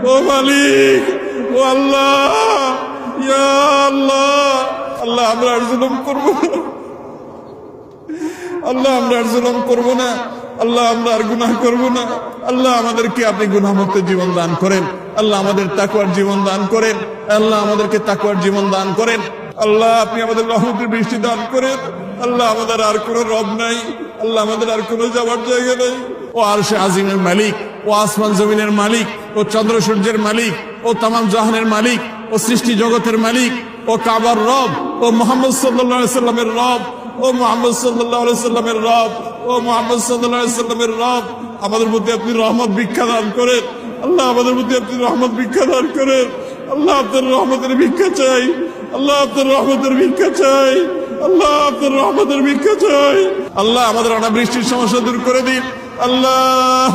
ও মালিক, ও আল্লাহ, ইয়া আল্লাহ। আল্লাহ আমরা আর জুলুম করব না, আল্লাহ আমরা আর জুলুম করব না, আল্লাহ আমরা আর গুনাহ করব না। আল্লাহ আমাদেরকে আপনি গুনাহমুক্ত জীবন দান করেন, আল্লাহ আমাদের তাকওয়ার জীবন দান করেন, আল্লাহ আমাদেরকে তাকওয়ার জীবন দান করেন। আল্লাহ আপনি আমাদের রহমতের বৃষ্টি দান করেন। আল্লাহ আমাদের আর কোনো রব নাই, আল্লাহ আমাদের আর কোনো যাওয়ার জায়গা নাই। ও আরশে আজিমের মালিক, ও আসমান জমিনের মালিক, ও চন্দ্র সূর্যের মালিক, ও তামাম জাহানের মালিক, ও সৃষ্টি জগতের মালিক, ও কাবার রব, ও মুহাম্মদ সাল্লাল্লাহু আলাইহি সাল্লামের রব, ও মুহাম্মদ সাল্লাল্লাহু আলাইহি সাল্লামের রব, ও মুহাম্মদ সাল্লাল্লাহু আলাইহি সাল্লামের রব, আমাদের মধ্যে আপনি রহমত ভিক্ষা দান করেন। আল্লাহ আমাদের মধ্যে আপনি রহমত ভিক্ষা দান করেন। আল্লাহ আপনার রহমতের ভিক্ষা চাই, আল্লাহ আপনার রহমতের ভিক্ষা চাই, আল্লাহ আপনার রহমতের ভিক্ষা চাই। আল্লাহ আমাদের অনাবৃষ্টির সমস্যা দূর করে দিন। আল্লাহ